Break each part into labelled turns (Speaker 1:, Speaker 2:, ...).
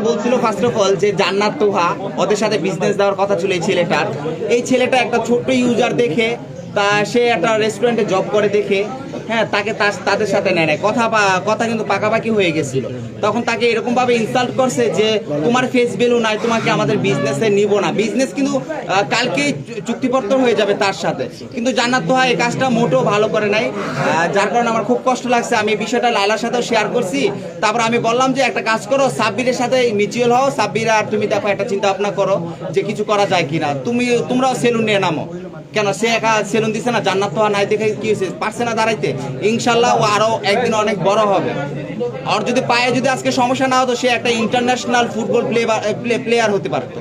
Speaker 1: বলছিল first of all যে জান্নাত তোহা ওদের সাথে বিজনেস দেওয়ার কথা ছিল এই ছেলেটা একটা ছোট্ট ইউজার দেখে তা সে একটা রেস্টুরেন্টে জব করে দেখে হ্যাঁ তাকে তাদের সাথে নেয় নাই কথা কিন্তু পাকাপাকি হয়ে গেছিল। তখন তাকে এরকম ভাবে ইনসাল্ট করছে যে তোমার ফেস ভ্যালু নাই, তোমাকে আমাদের বিজনেসে নিব না। বিজনেস কিন্তু কালকেই চুক্তিপত্র হয়ে যাবে তার সাথে। কিন্তু জান্নাত তোহা এই কাজটা মোটেও ভালো করে নাই, যার কারণে আমার খুব কষ্ট লাগছে। আমি বিষয়টা লায়লার সাথেও শেয়ার করছি। তারপর আমি বললাম যে একটা কাজ করো, সাব্বিরের সাথে মিউচুয়াল হও, সাব্বির আর তুমি দেখো একটা চিন্তা ভাবনা করো যে কিছু করা যায় কিনা। তোমরাও সেলুন নিয়ে নামো। কেন সে একা সেলুন দিছে না? জান্নাত তোহা নাই দেখে কি হয়েছে, পারছে না দাঁড়াইতে? ইনশাল্লাহ ও আরো একদিন অনেক বড় হবে। আর যদি পায়ে যদি আজকে সমস্যা না হতো, সে একটা ইন্টারন্যাশনাল ফুটবল প্লেয়ার হতে পারতো।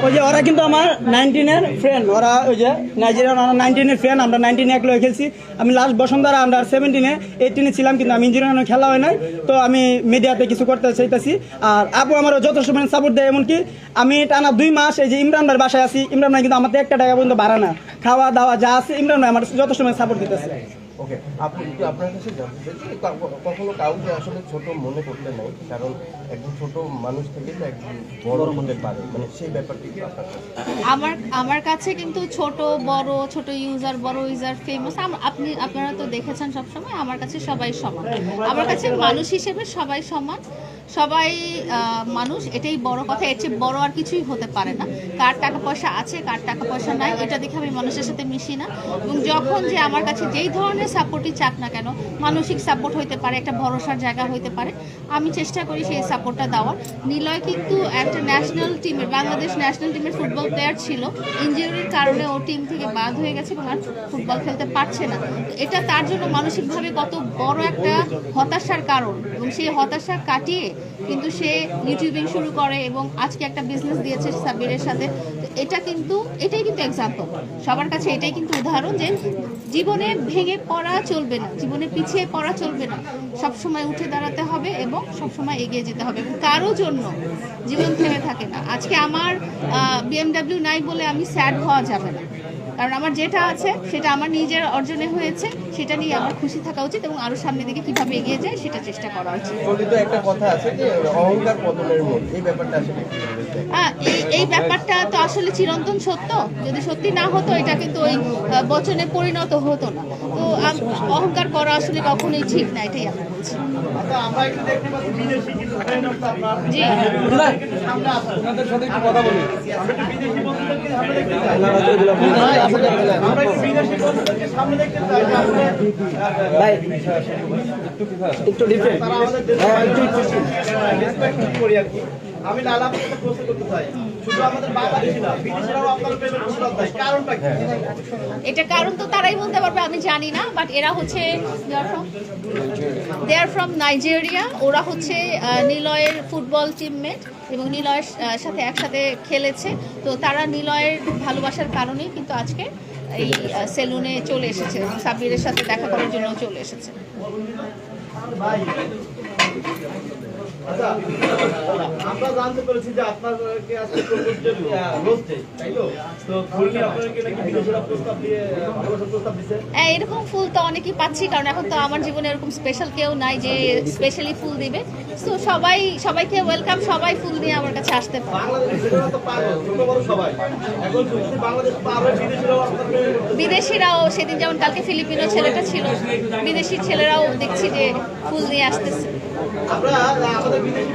Speaker 2: ওই যে ওরা কিন্তু আমার 19-এর ফ্রেন্ড, ওরা ওই যে নাইজেরিয়ান 19-এর ফ্রেন্ড। আমরা 19-এ একলগে খেলছি। আমি লাস্ট বসুন্ধরা আন্ডার 17-এ 18-এ ছিলাম, কিন্তু আমি ইঞ্জিনিয়ারিং খেলা হয় নাই। তো আমি মিডিয়াতে কিছু করতে চাইতেছি। আর আপু আমারও যথেষ্ট মানে সাপোর্ট দেয়। এমনকি আমি টানা 2 মাস এই যে ইমরান ভাইয়ের বাসায় আছি। ইমরান ভাই কিন্তু আমার 1 টাকা পর্যন্ত ভাড়া না, খাওয়া দাওয়া যা আছে ইমরান ভাই আমার যথেষ্ট মানে সাপোর্ট দিতেছে।
Speaker 3: ওকে, আপনি একটু আপনার কাছে জানতে চাই যে কখনো কাউকে আসলে ছোট মনে করতে নেই, কারণ একজন ছোট মানুষ থেকে তো একজন বড় হতে পারে, মানে সেই ব্যাপারটি কি আপনার কাছে?
Speaker 4: আমার কাছে কিন্তু ছোট ইউজার বড় ইউজার ফেমাস আপনারা তো দেখেছেন সবসময়। আমার কাছে সবাই সমান, আমার কাছে মানুষ হিসেবে সবাই সমান, সবাই মানুষ, এটাই বড় কথা। এর চেয়ে বড় আর কিছুই হতে পারে না। কার টাকা পয়সা আছে, কার টাকা পয়সা নাই, এটা দেখে আমি মানুষের সাথে মিশি না। এবং যখন যে আমার কাছে যেই ধরনের সাপোর্টই চাক না কেন, মানসিক সাপোর্ট হইতে পারে, একটা ভরসার জায়গা হইতে পারে, আমি চেষ্টা করি সেই সাপোর্টটা দেওয়ার। নিলয় কিন্তু একটা ন্যাশনাল টিমের, বাংলাদেশ ন্যাশনাল টিমের ফুটবল প্লেয়ার ছিল। ইনজুরির কারণে ও টিম থেকে বাদ হয়ে গেছে এবং আর ফুটবল খেলতে পারছে না। এটা তার জন্য মানসিকভাবে কত বড় একটা হতাশার কারণ, এবং সেই হতাশা কাটিয়ে কিন্তু সে ইউটিউবিং শুরু করে এবং আজকে একটা বিজনেস দিয়েছে সাব্বিরের সাথে। এটাই কিন্তু এক্সাম্পল, সবার কাছে এটাই কিন্তু উদাহরণ যে জীবনে ভেঙে পড়া চলবে না, জীবনে পিছিয়ে পড়া চলবে না, সবসময় উঠে দাঁড়াতে হবে এবং সবসময় এগিয়ে যেতে হবে। এবং কারো জন্য জীবন থেমে থাকে না। আজকে আমার BMW নাই বলে আমি স্যাড হওয়া যাবে না, কারণ আমার যেটা আছে সেটা আমার নিজের অর্জনে হয়েছে, সেটা নিয়ে আমার খুশি থাকা উচিত এবং আরো সামনের দিকে কিভাবে এগিয়ে যায় সেটা চেষ্টা করা উচিত।
Speaker 3: চলিত একটা কথা আছে যে অহংকার পতনের মূল, এই ব্যাপারটা আসলে
Speaker 4: এই ব্যাপারটা তো আসলে চিরন্তন সত্য। যদি সত্যি না হতো এটা কিন্তু ওই বচনে পরিণত হতো না। তো অহংকার করা আসলে কখনোই ঠিক না, এটাই আমি বলছি। জি,
Speaker 2: একটু ডিফারেন্ট।
Speaker 5: আমি লালা আপনাকে প্রশ্ন করতে চাই, শুধু আমাদের বাংলাদেশি না, বিদেশিরাও আপনার প্রেমে প্রস্তাব দেয়, কারণটা কি?
Speaker 4: এটা কারণ তো তারাই বলতে পারবে, আমি জানি না। বাট এরা হচ্ছে দে আর ফ্রম নাইজেরিয়া। ওরা হচ্ছে নিলয়ের ফুটবল টিমমেট এবং নিলয়ের সাথে একসাথে খেলেছে। তো তারা নিলয়ের ভালোবাসার কারণেই কিন্তু আজকে এই সেলুনে চলে এসেছে এবং সাব্বিরের সাথে দেখা করার জন্য চলে এসেছে।
Speaker 5: আচ্ছা, আমরা জানতে পেরেছি যে আপনাকে আজকে রোস্টে, তাই তো? তো ফুলনি আপনাকে নাকি বিদেশিরা প্রস্তাব দিয়ে ভালোবাসার প্রস্তাব দিচ্ছে।
Speaker 4: এরকম ফুল তো অনেকেই পাচ্ছি, কারণ এখন তো আমার জীবনে এরকম স্পেশাল কেউ নাই যে স্পেশালি ফুল দিবে। তো সবাইকে ওয়েলকাম, সবাই ফুল নিয়ে আমার কাছে আসতে পারে।
Speaker 5: বাংলাদেশিরা তো পাগল, ছোট বড় সবাই। এখন যদি বাংলাদেশ পাবে, বিদেশিরাও আপনার প্রেমে পড়বে।
Speaker 4: বিদেশিরাও, সেদিন যেমন কালকে ফিলিপিনো ছেলেটা ছিল, বিদেশি ছেলেরাও দেখছি যে ফুল নিয়ে আসতেছে।
Speaker 5: আমরা আমাদের বিদেশি